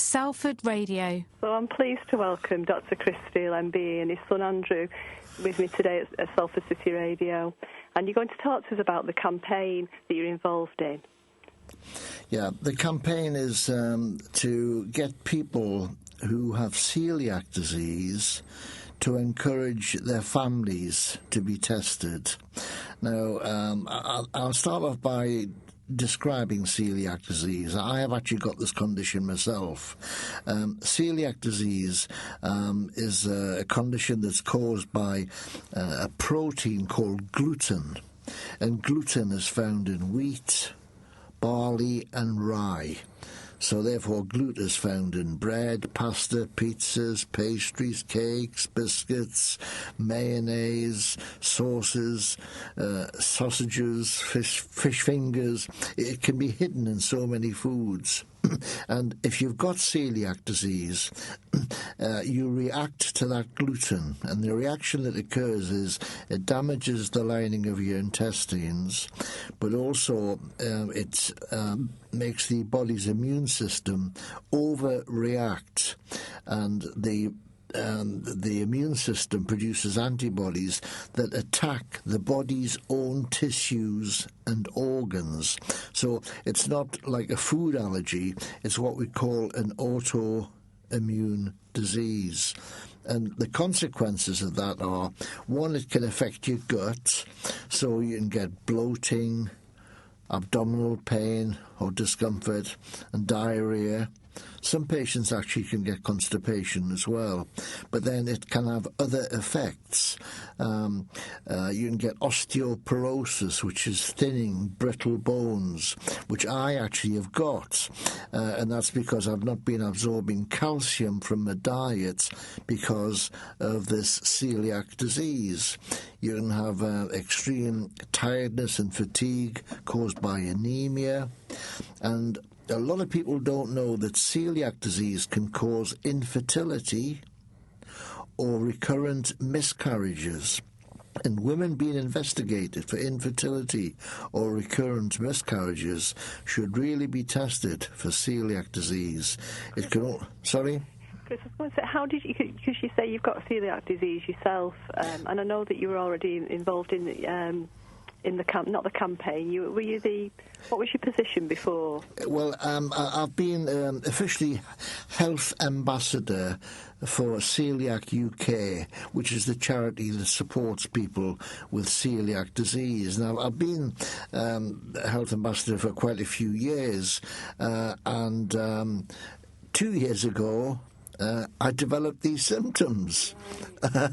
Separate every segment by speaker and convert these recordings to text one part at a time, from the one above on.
Speaker 1: Salford Radio.
Speaker 2: So I'm pleased to welcome Dr. Chris Steele, MBE, and his son Andrew with me today at Salford City Radio. And you're going to talk to us about the campaign that you're involved in.
Speaker 3: Yeah, the campaign is to get people who have celiac disease to encourage their families to be tested. Now, I'll start off by describing celiac disease. I have actually got this condition myself. Celiac disease is a condition that's caused by a protein called gluten, and gluten is found in wheat, barley and rye. So therefore gluten is found in bread, pasta, pizzas, pastries, cakes, biscuits, mayonnaise, sauces, sausages, fish fingers. It can be hidden in so many foods. And if you've got celiac disease, you react to that gluten, and the reaction that occurs is it damages the lining of your intestines, but also it makes the body's immune system overreact, and the immune system produces antibodies that attack the body's own tissues and organs. So it's not like a food allergy, it's what we call an autoimmune disease. And the consequences of that are, one, it can affect your gut, so you can get bloating, abdominal pain or discomfort, and diarrhea. Some patients actually can get constipation as well, but then it can have other effects. You can get osteoporosis, which is thinning, brittle bones, which I actually have got, and that's because I've not been absorbing calcium from my diet because of this celiac disease. You can have extreme tiredness and fatigue caused by anemia, and a lot of people don't know that celiac disease can cause infertility or recurrent miscarriages. And women being investigated for infertility or recurrent miscarriages should really be tested for celiac disease. It can sorry?
Speaker 2: Chris, I was going to say, how did you, because you say you've got celiac disease yourself, and I know that you were already involved in the not the campaign. What was your position before?
Speaker 3: Well, I've been officially health ambassador for Celiac UK, which is the charity that supports people with celiac disease. Now, I've been health ambassador for quite a few years, and 2 years ago, I developed these symptoms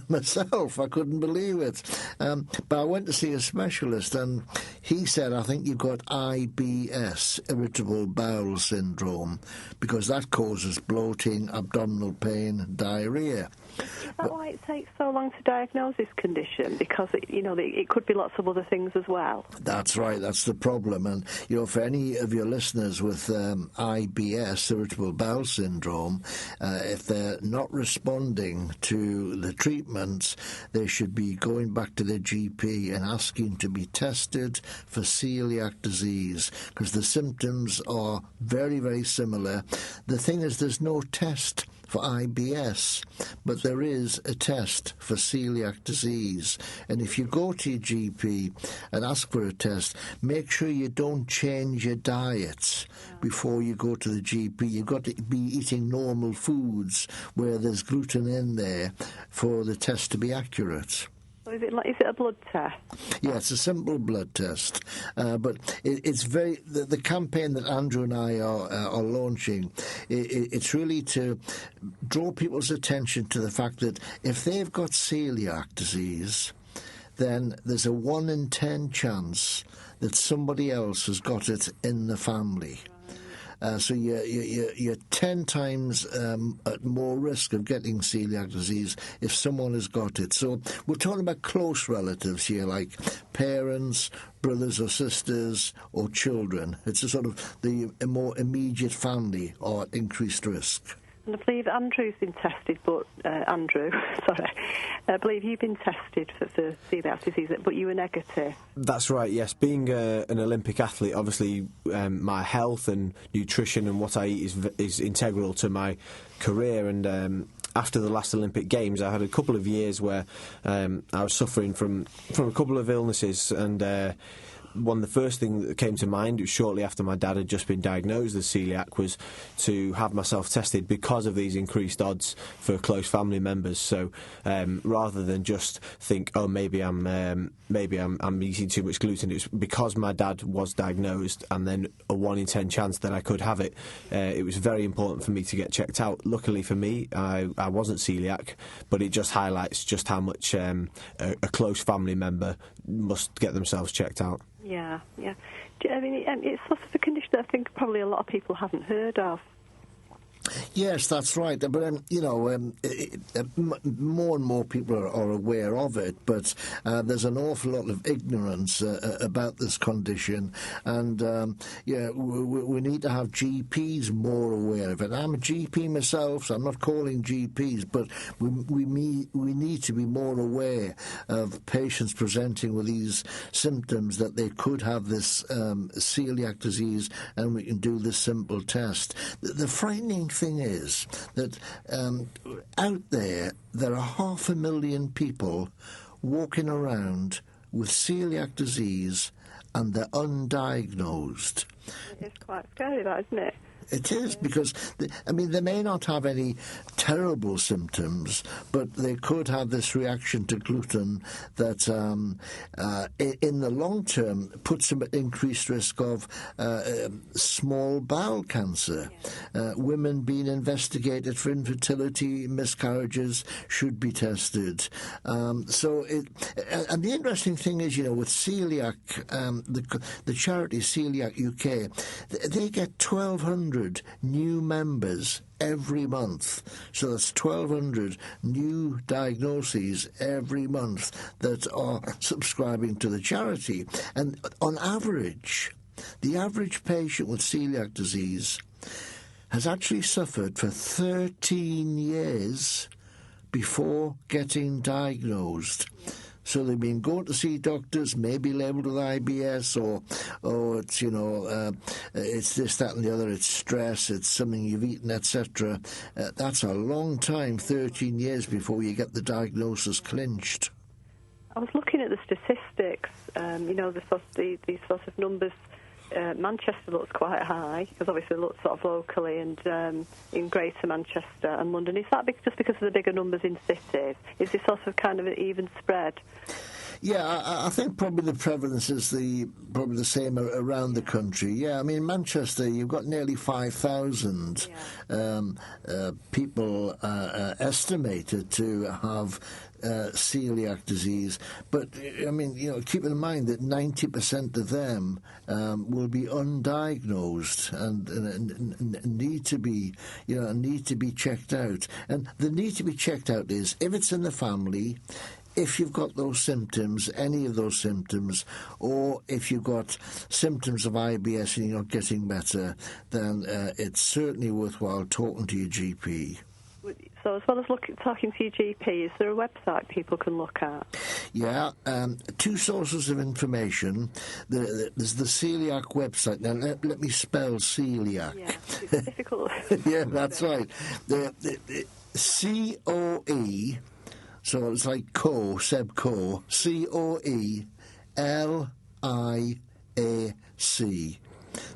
Speaker 3: myself. I couldn't believe it. But I went to see a specialist, and he said, I think you've got IBS, Irritable Bowel Syndrome, because that causes bloating, abdominal pain, diarrhea.
Speaker 2: Is that why it takes so long to diagnose this condition? Because it could be lots of other things as well.
Speaker 3: That's right. That's the problem. And for any of your listeners with IBS, Irritable Bowel Syndrome, if they're not responding to the treatments, they should be going back to their GP and asking to be tested for celiac disease, because the symptoms are very, very similar. The thing is, there's no test for IBS, but there is a test for celiac disease. And if you go to your GP and ask for a test, make sure you don't change your diet before you go to the GP. You've got to be eating normal foods where there's gluten in there for the test to be accurate.
Speaker 2: Is it a blood test?
Speaker 3: Yeah, it's a simple blood test, but it's very the campaign that Andrew and I are launching. It's really to draw people's attention to the fact that if they've got celiac disease, then there's a 1 in 10 chance that somebody else has got it in the family. So you're 10 times at more risk of getting celiac disease if someone has got it. So we're talking about close relatives here, like parents, brothers or sisters, or children. It's a sort of the more immediate family are at increased risk.
Speaker 2: And I believe Andrew's been tested, but Andrew, sorry, I believe you've been tested for celiac disease, but you were negative.
Speaker 1: That's right, yes. Being an Olympic athlete, obviously my health and nutrition and what I eat is integral to my career, and after the last Olympic Games I had a couple of years where I was suffering from a couple of illnesses, and the first thing that came to mind was shortly after my dad had just been diagnosed with celiac was to have myself tested because of these increased odds for close family members. So rather than just think, oh, maybe I'm eating too much gluten, it was because my dad was diagnosed and then a 1 in 10 chance that I could have it. It was very important for me to get checked out. Luckily for me, I wasn't celiac, but it just highlights just how much a close family member must get themselves checked out.
Speaker 2: Yeah. I mean, it's sort of a condition that I think probably a lot of people haven't heard of.
Speaker 3: Yes, that's right. But, more and more people are aware of it, but there's an awful lot of ignorance about this condition. And, we need to have GPs more aware of it. I'm a GP myself, so I'm not calling GPs, but we need to be more aware of patients presenting with these symptoms that they could have this celiac disease, and we can do this simple test. The frightening thing is that out there are 500,000 people walking around with celiac disease and they're undiagnosed.
Speaker 2: It's quite scary, that, isn't it?
Speaker 3: It is, because, they may not have any terrible symptoms, but they could have this reaction to gluten that, in the long term, puts them at increased risk of small bowel cancer. Women being investigated for infertility, miscarriages should be tested. And the interesting thing is, with celiac, the charity Celiac UK, they get 1,200 new members every month. So that's 1,200 new diagnoses every month that are subscribing to the charity. And on average, the average patient with celiac disease has actually suffered for 13 years before getting diagnosed. So they've been going to see doctors, maybe labelled with IBS, or it's, it's this, that and the other, it's stress, it's something you've eaten, etc. That's a long time, 13 years before you get the diagnosis clinched.
Speaker 2: I was looking at the statistics, these sorts of numbers. Manchester looks quite high, because obviously it looks sort of locally, and in Greater Manchester and London. Is that just because of the bigger numbers in cities? Is this sort of kind of an even spread?
Speaker 3: Yeah, I think probably the prevalence is probably the same around the country. Yeah, I mean, Manchester, you've got nearly 5,000 people estimated to have celiac disease. But, keep in mind that 90% of them will be undiagnosed and need to be checked out. And the need to be checked out is if it's in the family, if you've got those symptoms, any of those symptoms, or if you've got symptoms of IBS and you're not getting better, then it's certainly worthwhile talking to your GP.
Speaker 2: So as well as talking to your GP, is there a website people can look at?
Speaker 3: Yeah, two sources of information. There's the Celiac website. Now, let me spell celiac.
Speaker 2: Yeah, it's difficult.
Speaker 3: Yeah, that's right. The COE, so it's like Seb Co, COELIAC,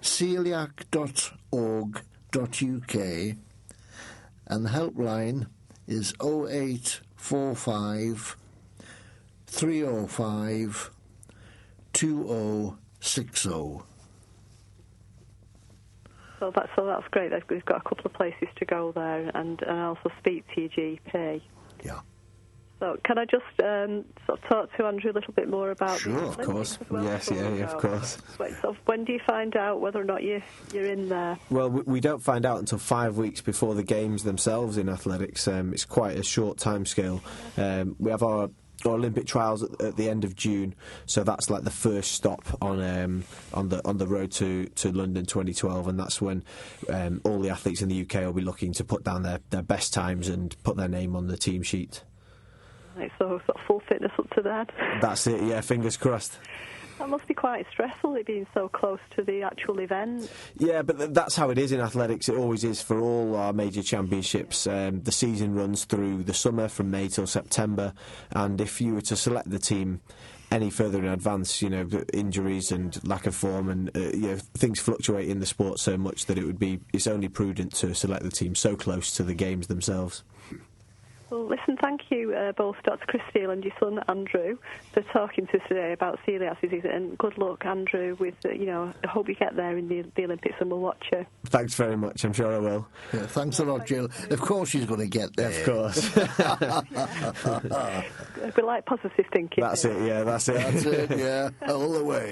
Speaker 3: celiac.org.uk, and the helpline is 0845 305 2060.
Speaker 2: So that's great. We've got a couple of places to go there, and also speak to your GP.
Speaker 3: Yeah.
Speaker 2: So can I just sort of talk to Andrew a little bit more about
Speaker 1: Sure, of course.
Speaker 2: Well,
Speaker 1: yes, of course.
Speaker 2: So when do you find out whether or not you're in there?
Speaker 1: Well, we don't find out until 5 weeks before the games themselves in athletics. It's quite a short time scale. We have our Olympic trials at the end of June. So that's like the first stop on the road to London 2012, and that's when all the athletes in the UK will be looking to put down their best times and put their name on the team sheet.
Speaker 2: Right, so sort of full fitness up to that.
Speaker 1: That's it, yeah, fingers crossed.
Speaker 2: That must be quite stressful, it being so close to the actual event.
Speaker 1: Yeah, but that's how it is in athletics. It always is for all our major championships. The season runs through the summer from May till September, and if you were to select the team any further in advance, injuries and lack of form and things fluctuate in the sport so much that it's only prudent to select the team so close to the games themselves.
Speaker 2: Well, listen, thank you both, Dr. Chris Steele and your son Andrew, for talking to us today about celiac disease, and good luck, Andrew, with, I hope you get there in the Olympics, and we'll watch you.
Speaker 1: Thanks very much, I'm sure I will.
Speaker 3: Yeah, thanks a lot, Jill. Of course she's going to get there.
Speaker 1: Of course.
Speaker 2: We like positive thinking.
Speaker 1: That's it, yeah, that's it.
Speaker 3: That's it, yeah, all the way.